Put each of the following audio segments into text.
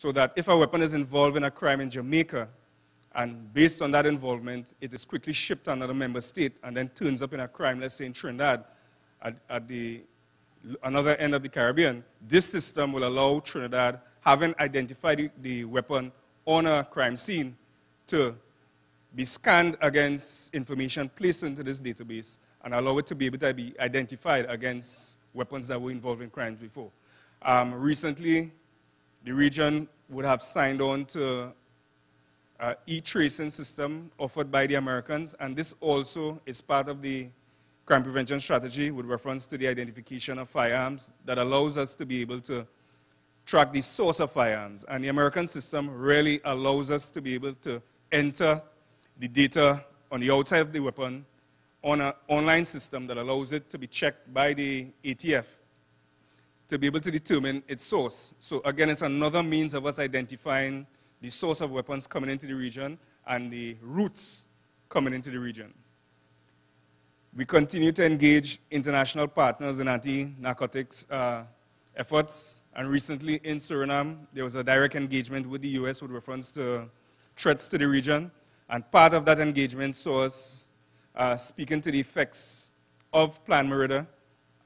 so that if a weapon is involved in a crime in Jamaica, and based on that involvement, it is quickly shipped to another member state and then turns up in a crime, let's say in Trinidad, at the another end of the Caribbean, this system will allow Trinidad, having identified the weapon on a crime scene, to be scanned against information placed into this database and allow it to be able to be identified against weapons that were involved in crimes before. Recently, the region would have signed on to e-tracing system offered by the Americans, and this also is part of the crime prevention strategy with reference to the identification of firearms that allows us to be able to track the source of firearms. And the American system really allows us to be able to enter the data on the outside of the weapon on an online system that allows it to be checked by the ATF to be able to determine its source. So again, it's another means of us identifying the source of weapons coming into the region and the routes coming into the region. We continue to engage international partners in anti-narcotics efforts, and recently in Suriname, there was a direct engagement with the US with reference to threats to the region, and part of that engagement saw us speaking to the effects of planned murder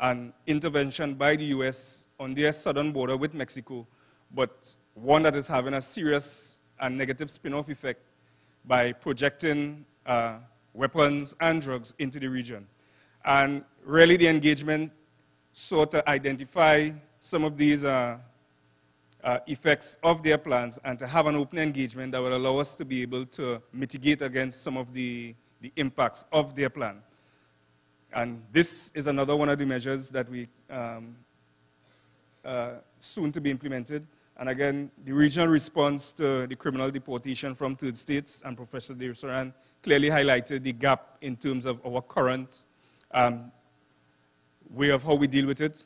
and intervention by the US on their southern border with Mexico, but one that is having a serious and negative spin-off effect by projecting weapons and drugs into the region. And really the engagement sought to identify some of these effects of their plans and to have an open engagement that would allow us to be able to mitigate against some of the impacts of their plan. And this is another one of the measures that we soon to be implemented. And again, the regional response to the criminal deportation from third states, and Professor Desaran clearly highlighted the gap in terms of our current way of how we deal with it.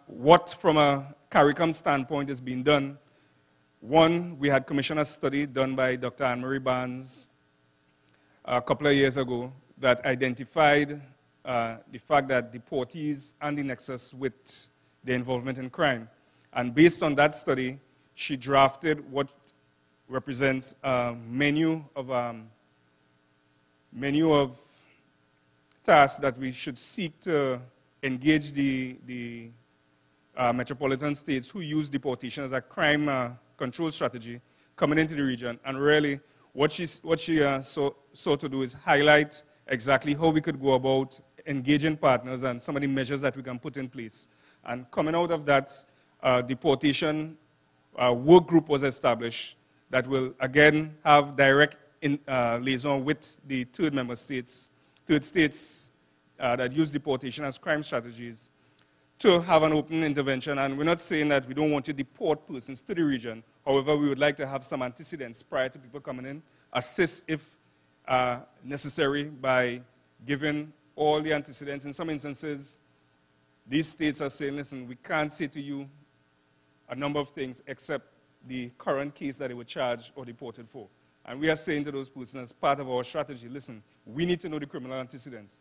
What, from a CARICOM standpoint, is being done? One, we had commissioned a study done by Dr. Anne-Marie Barnes a couple of years ago that identified the fact that deportees and the nexus with their involvement in crime. And based on that study, she drafted what represents a menu of tasks that we should seek to engage the metropolitan states who use deportation as a crime control strategy coming into the region. And really, what she sought to do is highlight exactly how we could go about engaging partners and some of the measures that we can put in place. And coming out of that, deportation work group was established that will again have direct liaison with the third states that use deportation as crime strategies to have an open intervention. And we're not saying that we don't want to deport persons to the region. However, we would like to have some antecedents prior to people coming in, assist if necessary by giving all the antecedents. In some instances, these states are saying, listen, we can't say to you a number of things except the current case that they were charged or deported for. And we are saying to those persons as part of our strategy, listen, we need to know the criminal antecedents.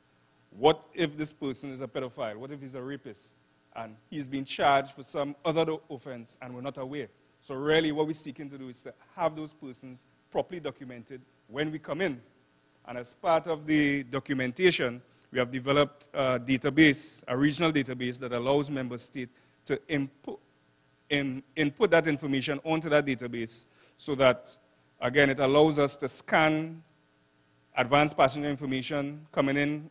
What if this person is a pedophile? What if he's a rapist? And he's been charged for some other offense and we're not aware. So really what we're seeking to do is to have those persons properly documented when we come in. And as part of the documentation, we have developed a database, a regional database that allows member states to input that information onto that database so that, again, it allows us to scan advanced passenger information coming in,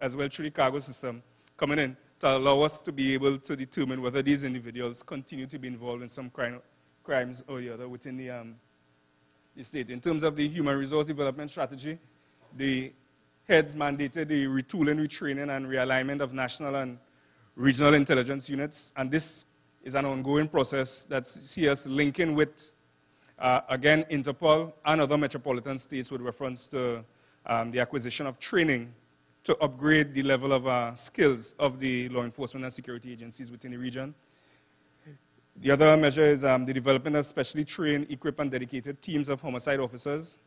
as well through the cargo system coming in, to allow us to be able to determine whether these individuals continue to be involved in some crimes or the other within the state. In terms of the human resource development strategy, the heads mandated the retooling, retraining, and realignment of national and regional intelligence units, and this is an ongoing process that sees us linking with, again, Interpol and other metropolitan states with reference to the acquisition of training to upgrade the level of skills of the law enforcement and security agencies within the region. The other measure is the development of specially trained, equipped, and dedicated teams of homicide officers.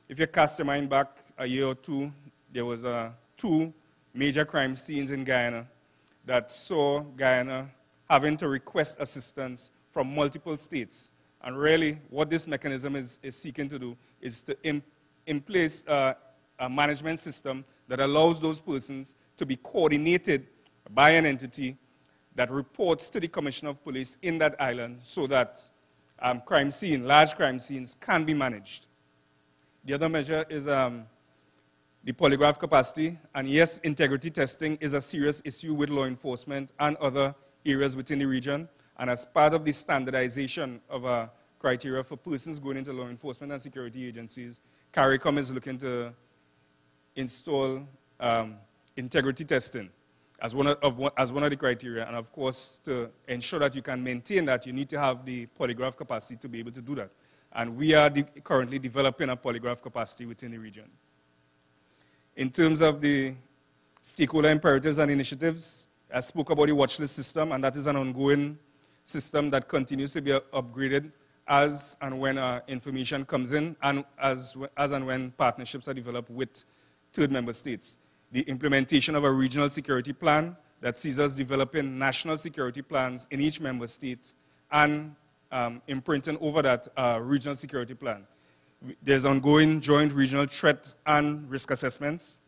If you cast your mind back a year or two, there was 2 major crime scenes in Guyana that saw Guyana having to request assistance from multiple states. And really, what this mechanism is seeking to do is to in place a management system that allows those persons to be coordinated by an entity that reports to the Commissioner of Police in that island so that large crime scenes can be managed. The other measure is the polygraph capacity. And yes, integrity testing is a serious issue with law enforcement and other areas within the region. And as part of the standardization of criteria for persons going into law enforcement and security agencies, CARICOM is looking to install integrity testing as one of the criteria. And of course, to ensure that you can maintain that, you need to have the polygraph capacity to be able to do that. And we are currently developing a polygraph capacity within the region. In terms of the stakeholder imperatives and initiatives, I spoke about the watch list system, and that is an ongoing system that continues to be upgraded as and when information comes in, and as and when partnerships are developed with third member states. The implementation of a regional security plan that sees us developing national security plans in each member state and imprinting over that regional security plan. There's ongoing joint regional threat and risk assessments.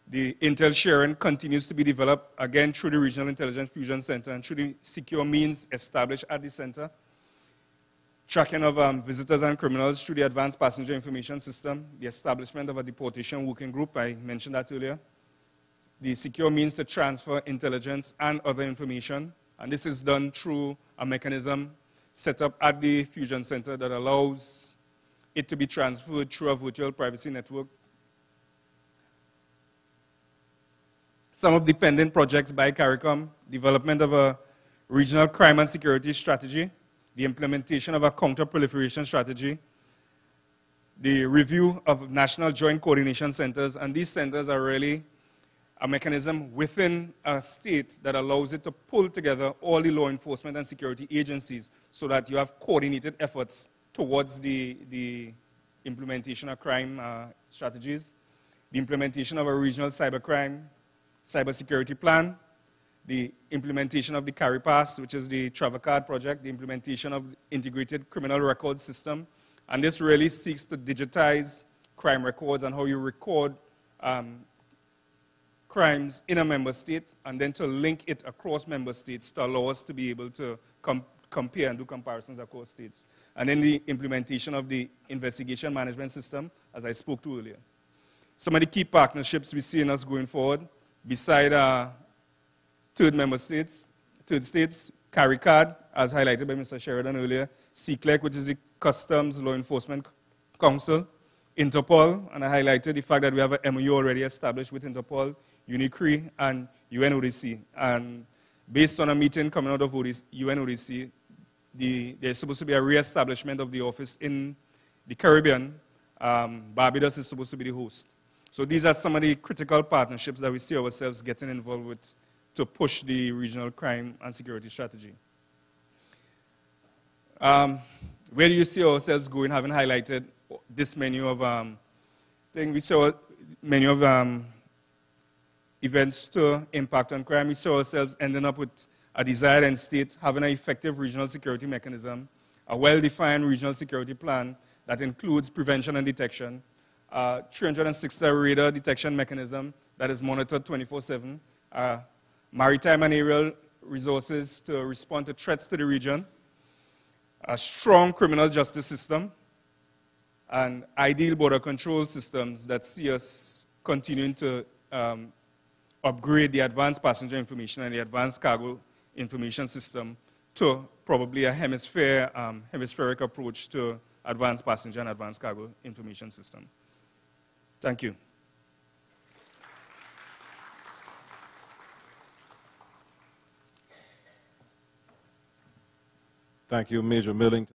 The intel sharing continues to be developed, again, through the Regional Intelligence Fusion Center and through the secure means established at the center. Tracking of visitors and criminals through the Advanced Passenger Information System, the establishment of a deportation working group, I mentioned that earlier. The secure means to transfer intelligence and other information, and this is done through a mechanism set up at the Fusion Center that allows it to be transferred through a virtual privacy network. Some of the pending projects by CARICOM: development of a regional crime and security strategy, the implementation of a counter-proliferation strategy, the review of national joint coordination centers, and these centers are really a mechanism within a state that allows it to pull together all the law enforcement and security agencies so that you have coordinated efforts towards the implementation of crime strategies, the implementation of a regional cybersecurity plan, the implementation of the CARIPASS, which is the travel card project, the implementation of the integrated criminal record system, and this really seeks to digitize crime records and how you record crimes in a member state, and then to link it across member states to allow us to be able to compare and do comparisons across states. And then the implementation of the investigation management system, as I spoke to earlier. Some of the key partnerships we see in us going forward, beside third states, CARICAD, as highlighted by Mr. Sheridan earlier, CCLEC, which is the Customs Law Enforcement Council, Interpol, and I highlighted the fact that we have an MOU already established with Interpol, UNICRI, and UNODC. And based on a meeting coming out of UNODC, there's supposed to be a re-establishment of the office in the Caribbean. Barbados is supposed to be the host. So these are some of the critical partnerships that we see ourselves getting involved with to push the regional crime and security strategy. Where do you see ourselves going, having highlighted this menu of things? We saw a menu of events to impact on crime. We saw ourselves ending up with a desired end state, having an effective regional security mechanism, a well-defined regional security plan that includes prevention and detection, 360 radar detection mechanism that is monitored 24/7, maritime and aerial resources to respond to threats to the region, a strong criminal justice system, and ideal border control systems that see us continuing to upgrade the advanced passenger information and the advanced cargo information system to probably a hemispheric approach to advanced passenger and advanced cargo information system. Thank you. Thank you, Major Millington.